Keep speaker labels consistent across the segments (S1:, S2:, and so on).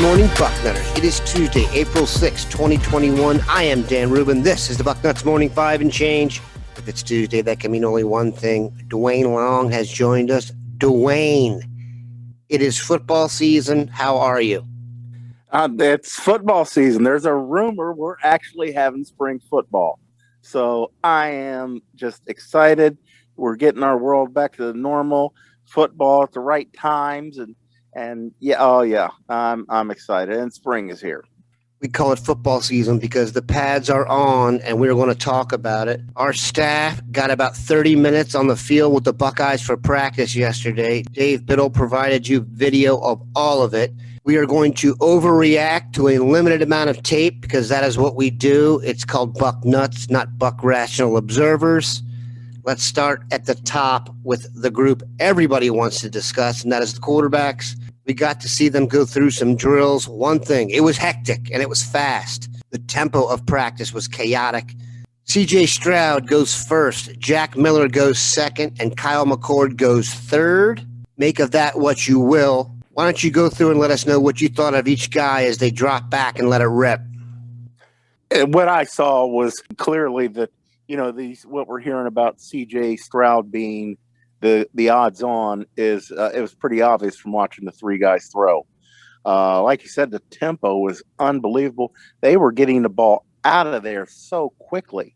S1: Good morning, Bucknutters. It is Tuesday, April 6, 2021. I am Dan Rubin. This is the Bucknuts Morning 5 and Change. If it's Tuesday, that can mean only one thing. Duane Long has joined us. Duane, it is football season. How are you?
S2: It's football season. There's a rumor we're actually having spring football. So I am just excited. We're getting our world back to the normal football at the right times. And yeah, I'm excited. And spring is here.
S1: We call it football season because the pads are on and we're going to talk about it. Our staff got about 30 minutes on the field with the Buckeyes for practice yesterday. Dave Biddle provided you video of all of it. We are going to overreact to a limited amount of tape because that is what we do. It's called Bucknuts, not Buck Rational Observers. Let's start at the top with the group everybody wants to discuss, and that is the quarterbacks. We got to see them go through some drills. One thing, it was hectic and it was fast. The tempo of practice was chaotic. C.J. Stroud goes first, Jack Miller goes second, and Kyle McCord goes third. Make of that what you will. Why don't you go through and let us know what you thought of each guy as they drop back and let it rip?
S2: And what I saw was clearly that, what we're hearing about C.J. Stroud being the odds on is it was pretty obvious from watching the three guys throw. Like you said, the tempo was unbelievable. They were getting the ball out of there so quickly.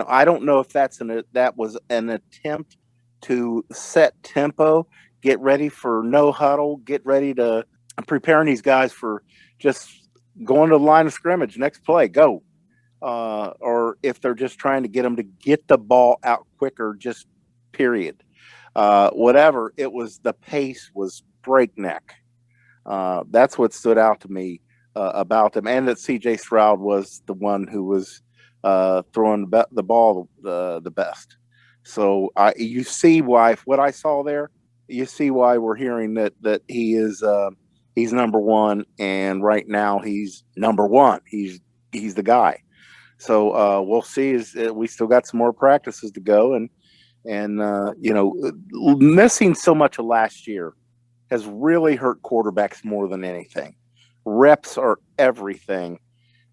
S2: I don't know if that was an attempt to set tempo, get ready for no huddle, get ready to preparing these guys for just going to the line of scrimmage, next play, go. Or if they're just trying to get them to get the ball out quicker, just period. Whatever it was, the pace was breakneck. That's what stood out to me about them, and that C.J. Stroud was the one who was throwing the ball the best. So you see why what I saw there. You see why we're hearing that he is he's number one, and right now he's number one. He's the guy. So we'll see. We still got some more practices to go, and missing so much of last year has really hurt quarterbacks more than anything. Reps are everything,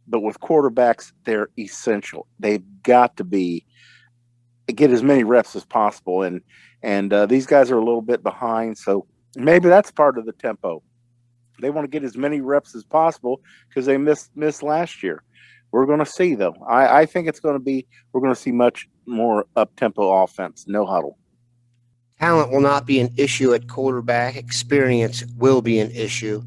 S2: but with quarterbacks, they're essential. They've got to get as many reps as possible, and these guys are a little bit behind, so maybe that's part of the tempo. They want to get as many reps as possible because they missed last year. We're going to see, though. I think we're going to see much more up-tempo offense, no huddle.
S1: Talent will not be an issue at quarterback. Experience will be an issue.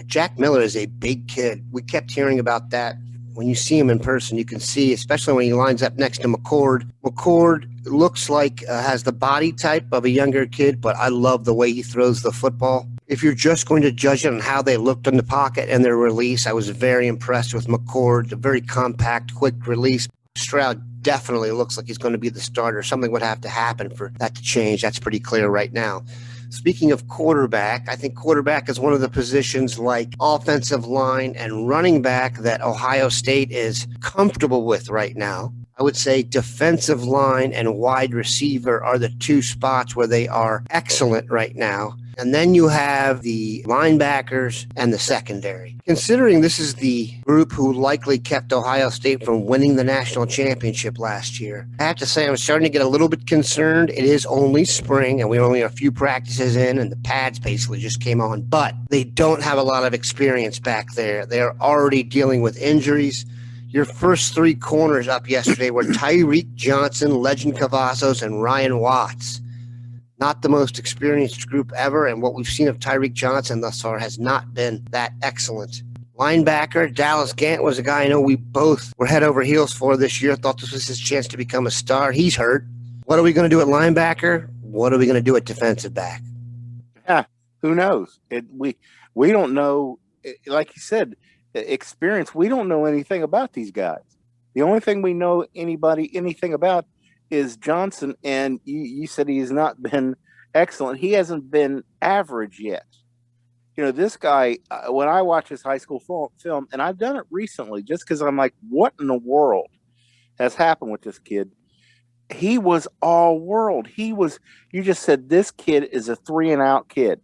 S1: Jack Miller is a big kid. We kept hearing about that. When you see him in person, you can see, especially when he lines up next to McCord. McCord looks like has the body type of a younger kid, but I love the way he throws the football. If you're just going to judge it on how they looked in the pocket and their release, I was very impressed with McCord, a very compact, quick release. Stroud definitely looks like he's going to be the starter. Something would have to happen for that to change. That's pretty clear right now. Speaking of quarterback, I think quarterback is one of the positions like offensive line and running back that Ohio State is comfortable with right now. I would say defensive line and wide receiver are the two spots where they are excellent right now. And then you have the linebackers and the secondary. Considering this is the group who likely kept Ohio State from winning the national championship last year, I have to say I'm starting to get a little bit concerned. It is only spring, and we're only a few practices in, and the pads basically just came on. But they don't have a lot of experience back there. They're already dealing with injuries. Your first three corners up yesterday were Tyreek Johnson, Legend Cavazos, and Ryan Watts. Not the most experienced group ever, and what we've seen of Tyreek Johnson thus far has not been that excellent. Linebacker, Dallas Gant was a guy I know we both were head over heels for this year, thought this was his chance to become a star. He's hurt. What are we going to do at linebacker? What are we going to do at defensive back?
S2: Yeah, who knows? We don't know, like you said, experience. We don't know anything about these guys. The only thing we know anything about is Johnson, and you said he has not been excellent. He hasn't been average yet. This guy, when I watch his high school film, and I've done it recently just because I'm like, what in the world has happened with this kid? He was all world. You just said this kid is a 3-and-out kid.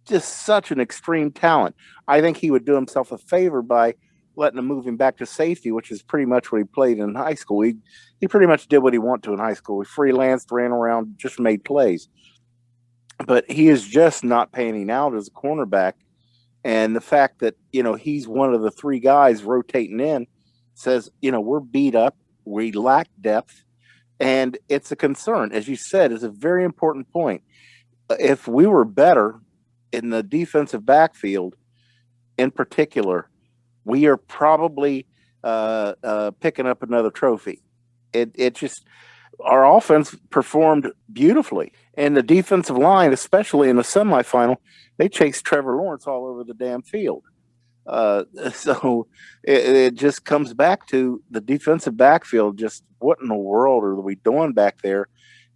S2: just such an extreme talent. I think he would do himself a favor by letting him move him back to safety, which is pretty much what he played in high school. He pretty much did what he wanted to in high school. He freelanced, ran around, just made plays. But he is just not panning out as a cornerback. And the fact that, he's one of the three guys rotating in says, we're beat up. We lack depth. And it's a concern. As you said, it's a very important point. If we were better in the defensive backfield in particular, we are probably picking up another trophy. It just, our offense performed beautifully. And the defensive line, especially in the semifinal, they chased Trevor Lawrence all over the damn field. So it just comes back to the defensive backfield. Just what in the world are we doing back there?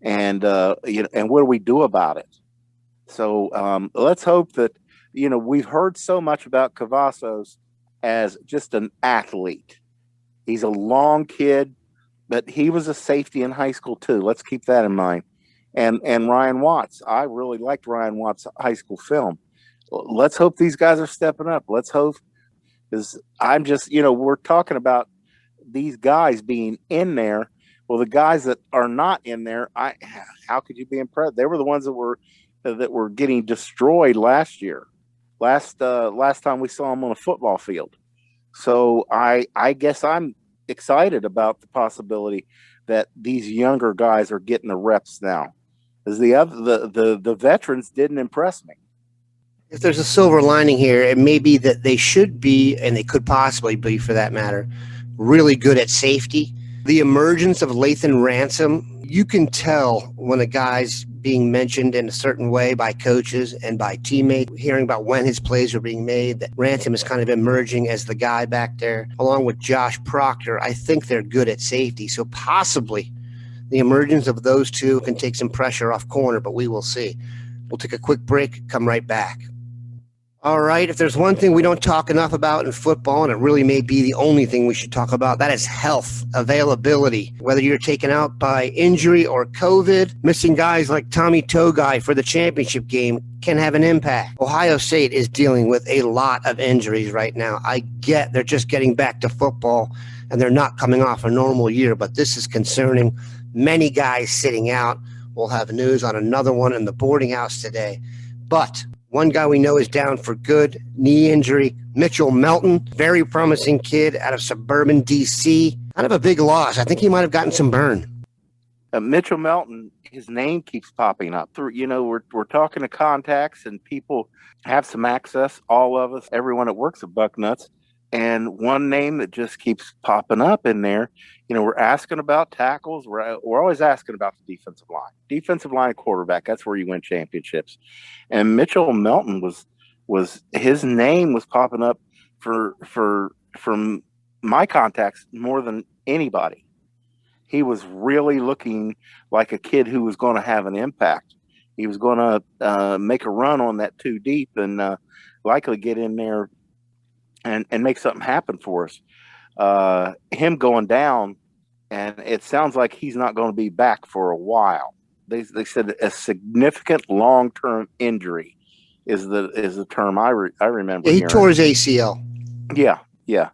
S2: And, and what do we do about it? So let's hope that, we've heard so much about Cavazos as just an athlete. He's a long kid, but he was a safety in high school too. Let's keep that in mind. And Ryan Watts, I really liked Ryan Watts' high school film. Let's hope these guys are stepping up. Let's hope, because I'm just, we're talking about these guys being in there. Well, the guys that are not in there, how could you be impressed? They were the ones that were getting destroyed last year. Last time we saw them on a football field. So I guess I'm excited about the possibility that these younger guys are getting the reps now, because the veterans didn't impress me.
S1: If there's a silver lining here, it may be that they should be, and they could possibly be for that matter, really good at safety. The emergence of Lathan Ransom, you can tell when a guy's being mentioned in a certain way by coaches and by teammates, hearing about when his plays are being made, that Ransom is kind of emerging as the guy back there. Along with Josh Proctor, I think they're good at safety. So possibly the emergence of those two can take some pressure off corner, but we will see. We'll take a quick break, come right back. All right, if there's one thing we don't talk enough about in football, and it really may be the only thing we should talk about, that is health, availability. Whether you're taken out by injury or COVID, missing guys like Tommy Togai for the championship game can have an impact. Ohio State is dealing with a lot of injuries right now. I get they're just getting back to football, and they're not coming off a normal year, but this is concerning. Many guys sitting out. We'll have news on another one in the boarding house today. But one guy we know is down for good, knee injury, Mitchell Melton, very promising kid out of suburban D.C. Kind of a big loss. I think he might have gotten some burn.
S2: Mitchell Melton, his name keeps popping up. We're talking to contacts, and people have some access, all of us, everyone that works at Bucknuts. And one name that just keeps popping up in there, we're asking about tackles. We're always asking about the defensive line quarterback. That's where you win championships. And Mitchell Melton was his name was popping up from my contacts more than anybody. He was really looking like a kid who was going to have an impact. He was going to make a run on that 2 deep and likely get in there and make something happen for us. Him going down, and it sounds like he's not going to be back for a while. They said a significant long-term injury is the term I remember.
S1: Yeah, he tore his ACL.
S2: Yeah.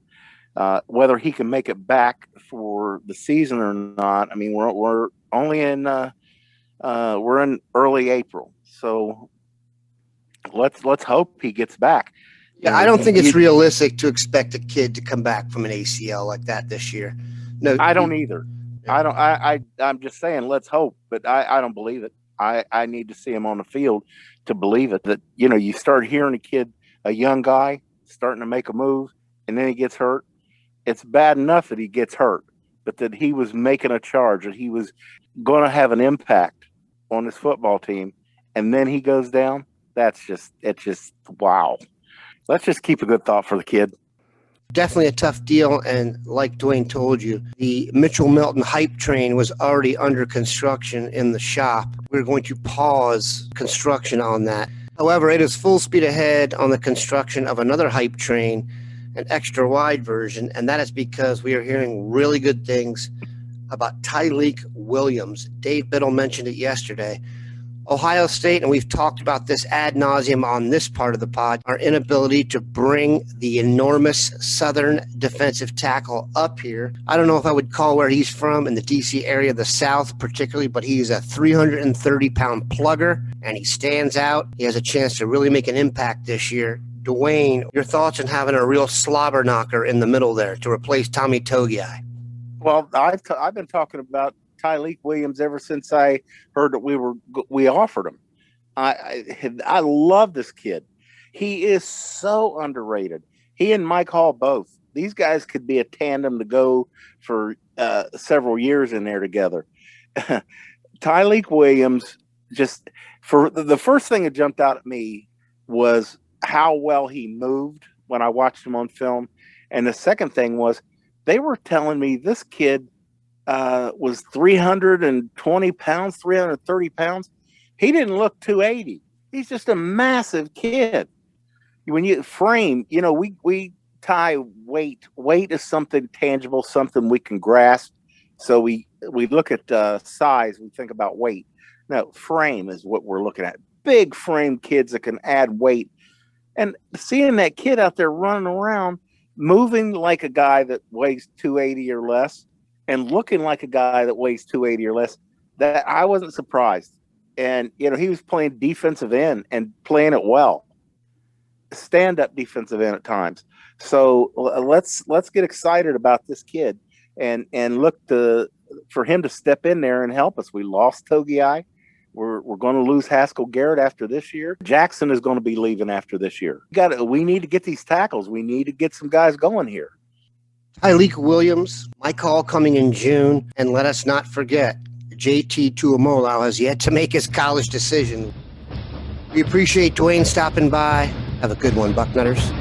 S2: Whether he can make it back for the season or not, I mean, we're only in we're in early April, so let's hope he gets back.
S1: Yeah, I don't think it's realistic to expect a kid to come back from an ACL like that this year. No,
S2: I don't either. I'm just saying, let's hope, but I don't believe it. I need to see him on the field to believe it. That you start hearing a young guy starting to make a move, and then he gets hurt. It's bad enough that he gets hurt, but that he was making a charge, that he was going to have an impact on his football team, and then he goes down. It's just wow. Let's just keep a good thought for the kid.
S1: Definitely a tough deal, and like Duane told you, the Mitchell Melton hype train was already under construction in the shop. We're going to pause construction on that. However, it is full speed ahead on the construction of another hype train, an extra wide version, and that is because we are hearing really good things about Leek Williams. Dave Biddle mentioned it yesterday. Ohio State, and we've talked about this ad nauseum on this part of the pod, our inability to bring the enormous Southern defensive tackle up here. I don't know if I would call where he's from in the D.C. area, the South particularly, but he's a 330-pound plugger, and he stands out. He has a chance to really make an impact this year. Duane, your thoughts on having a real slobber knocker in the middle there to replace Tommy Togiai?
S2: Well, I've been talking about Leek Williams ever since I heard that we offered him. I love this kid. He is so underrated. He and Mike Hall both. These guys could be a tandem to go for several years in there together. Leek Williams, just for the first thing that jumped out at me was how well he moved when I watched him on film, and the second thing was they were telling me this kid was 320 pounds, 330 pounds. He didn't look 280. He's just a massive kid. When you frame, we tie weight. Weight is something tangible, something we can grasp. So we look at size, we think about weight. No, frame is what we're looking at. Big frame kids that can add weight. And seeing that kid out there running around, moving like a guy that weighs 280 or less, and looking like a guy that weighs 280 or less, that I wasn't surprised. And, he was playing defensive end and playing it well. Stand-up defensive end at times. So let's get excited about this kid and look for him to step in there and help us. We lost Togiai. We're going to lose Haskell Garrett after this year. Jackson is going to be leaving after this year. We need to get these tackles. We need to get some guys going here.
S1: Leek Williams, my call coming in June. And let us not forget, JT Tuamolo has yet to make his college decision. We appreciate Duane stopping by. Have a good one, Bucknutters.